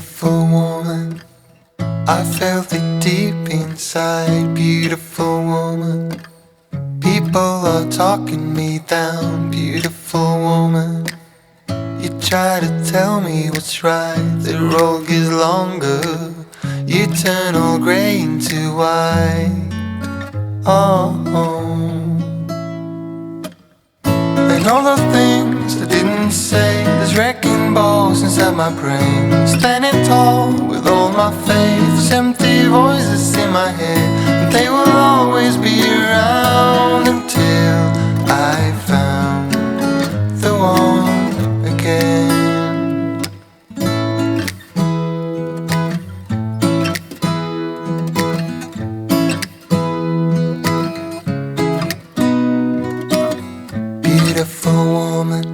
Beautiful woman, I felt it deep inside. Beautiful woman, people are talking me down. Beautiful woman, you try to tell me what's right. The road gets longer, you turn all grey into white. Oh, and all the things I didn't say, there's wrecking balls inside my brain. Standing tall with all my faith, empty voices in my head, and they will always be around until I found the one again. Beautiful woman,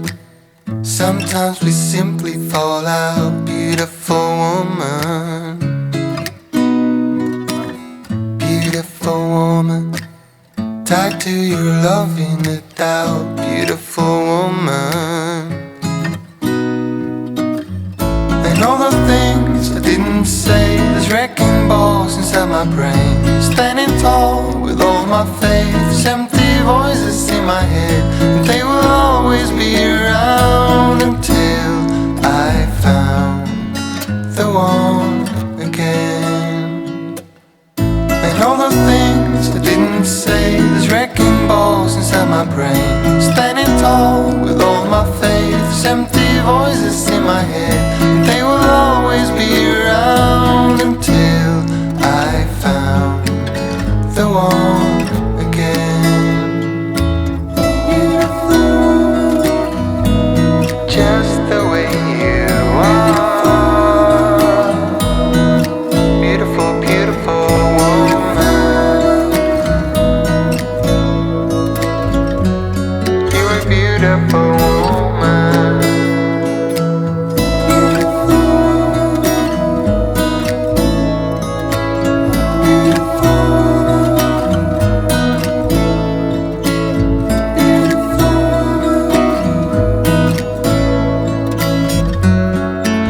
sometimes we simply fall out. Beautiful woman, beautiful woman, tied to your love in the doubt. Beautiful woman, and all the things I didn't say, there's wrecking balls inside my brain. Standing tall with all my faith, empty voices in my head, and they will always be around until I found the one again. And all the things I didn't say, there's wrecking balls inside my brain. Standing tall with all my faith, empty voices in my head, and they will always be around until I found the one again. Just the way you are, beautiful, beautiful woman. You're a beautiful woman.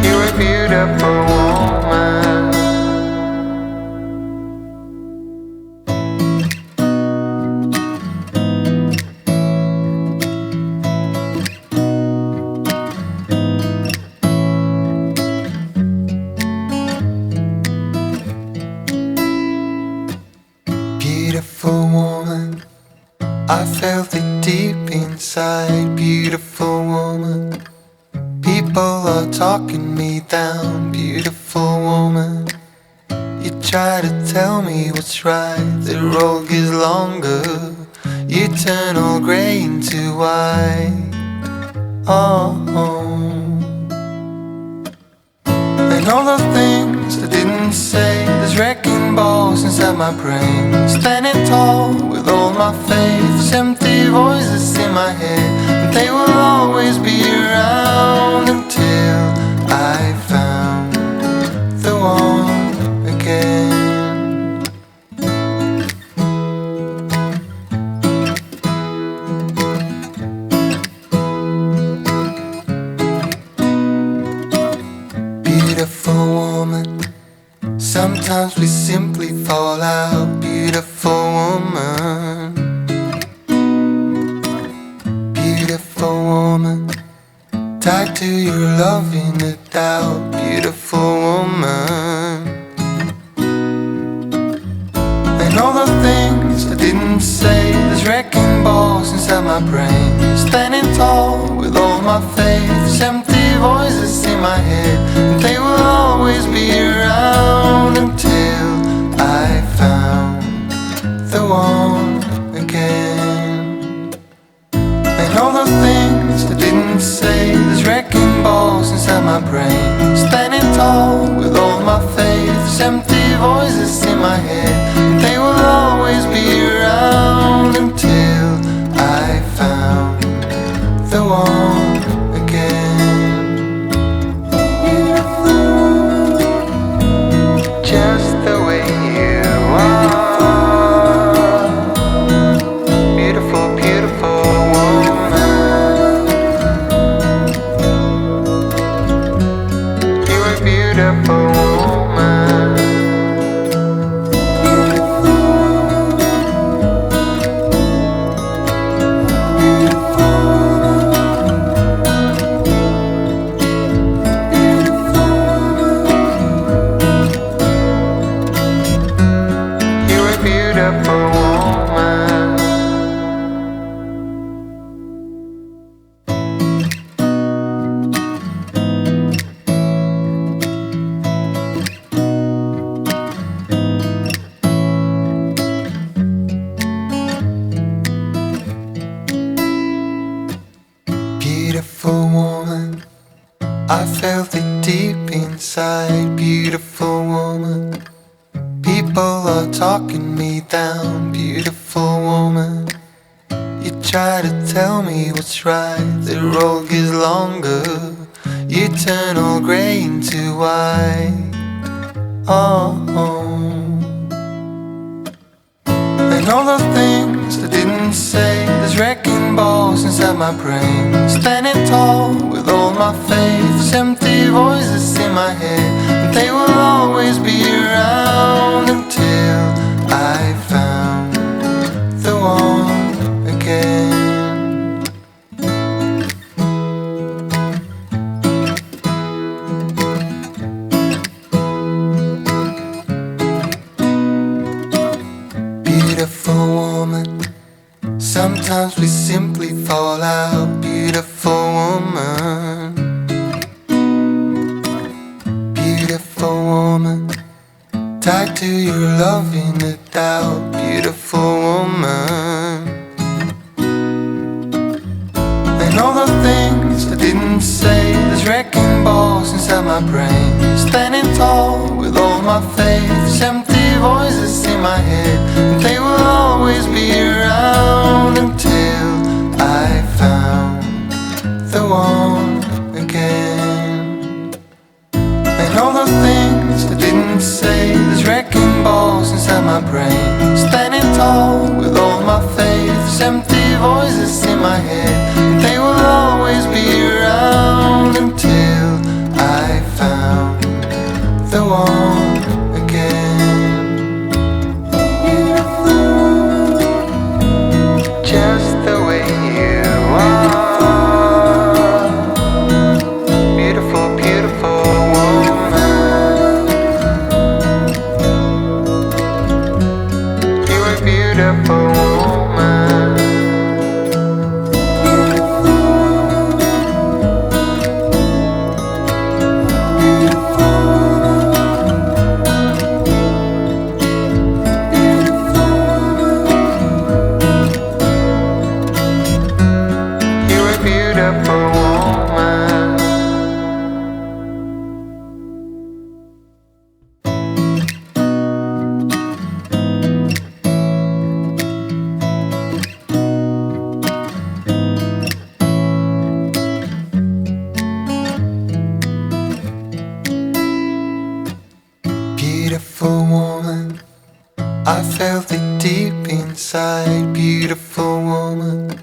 You're a beautiful woman. Beautiful woman, I felt it deep inside. Beautiful woman, people are talking me down. Beautiful woman, you try to tell me what's right. The road gets longer, you turn all grey into white. Oh, and all the things I didn't say, there's wrecking balls inside my brain. Standing tall with all my faith, empty voices in my head, and they will always be around until I found the one again. Beautiful woman, sometimes we simply fall out. Beautiful woman, beautiful woman, tied to your love in the doubt. Beautiful woman, and all the things I didn't say, there's wrecking balls inside my brain. Standing tall with all my faith, empty voices in my head, and they will always be around until I found the one again. And all the things I didn't say, there's wrecking balls inside my brain. Standing tall with all my faith, empty voices in my head, and they will always be around until I found the one again. Just the way you are, beautiful, beautiful woman. beautiful woman. You're a beautiful woman. Beautiful woman, I felt it deep inside. Beautiful woman, people are talking me down. Beautiful woman, you try to tell me what's right. The road gets longer, you turn all grey into white. Oh, and all the things I didn't say, there's wrecking balls inside my brain. Standing tall with all my faiths, empty voices in my head, and they will always be around until I found the one again. Beautiful woman, sometimes we simply fall out. Beautiful woman, beautiful woman, tied to your love in the doubt. Beautiful woman, and all the things I didn't say, there's wrecking balls inside my brain. Standing tall with all my faiths, empty voices in my head, and they will always be around until I found the one again. And all the things I didn't say, there's wrecking balls inside my brain. Standing tall with all my faiths, empty voices in my head, and they will always be around until I found the one again. Just the way you are. Beautiful, beautiful woman. You're a beautiful woman. You're a beautiful woman. Beautiful woman, I felt it deep inside. Beautiful woman,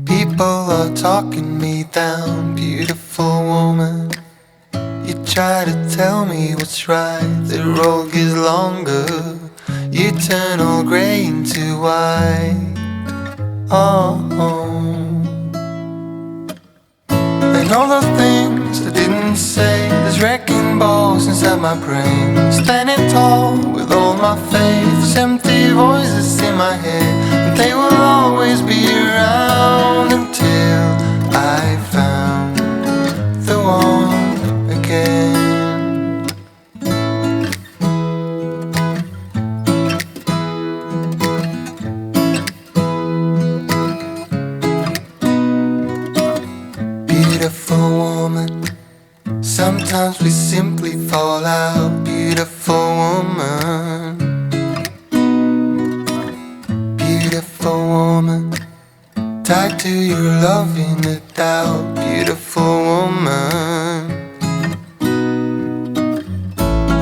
people are talking me down. Beautiful woman, you try to tell me what's right. The road gets longer, you turn all grey into white. Oh, and all the things I didn't say, there's wrecking balls inside my brain. Standing tall with all my faiths, empty voices in my head, and they will always be around until I found the one again. Beautiful woman, sometimes we simply fall out. Beautiful woman, beautiful woman, tied to your love in the doubt. Beautiful woman,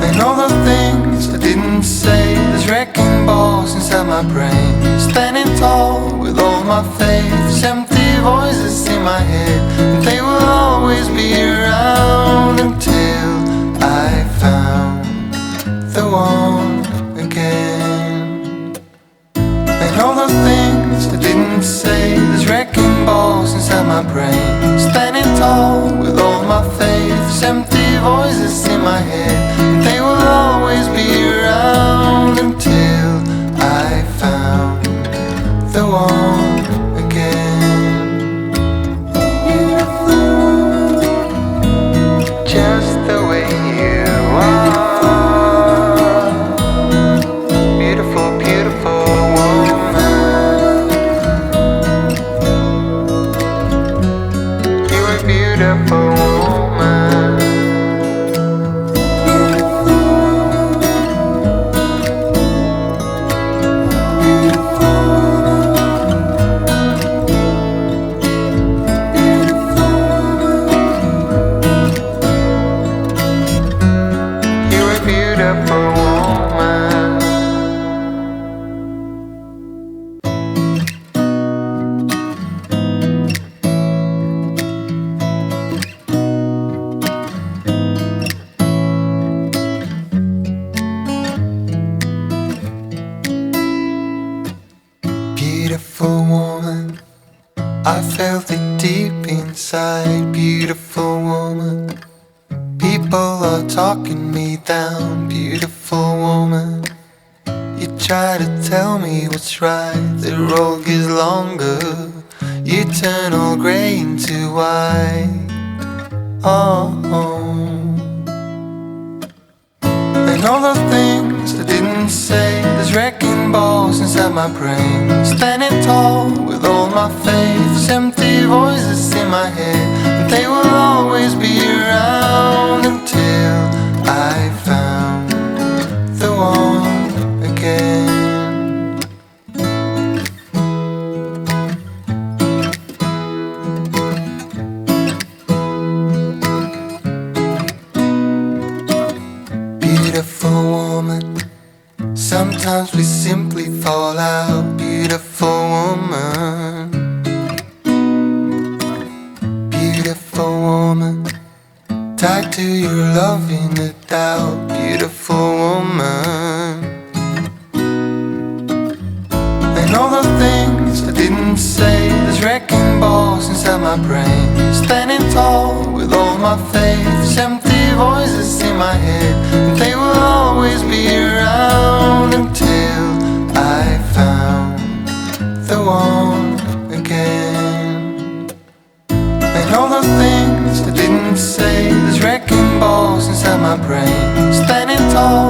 and all the things I didn't say, there's wrecking balls inside my brain. Standing tall with all my faiths, empty voices in my head, and they will always be around until I talking me down, beautiful woman. You try to tell me what's right, the road gets longer. You turn all grey into white. Oh, and all the things I didn't say, there's wrecking balls inside my brain. Standing tall with all my faiths, empty voices in my head, and they will always be around until I found the one again. Beautiful woman, sometimes we simply fall out. Beautiful woman, beautiful woman, tied to your love in a doubt. Beautiful woman, and all the things I didn't say, there's wrecking balls inside my brain. Standing tall with all my faiths, empty voices in my head, and they will always be around until I found the one again. And all the things I didn't say, there's wrecking balls inside my brain. Standing tall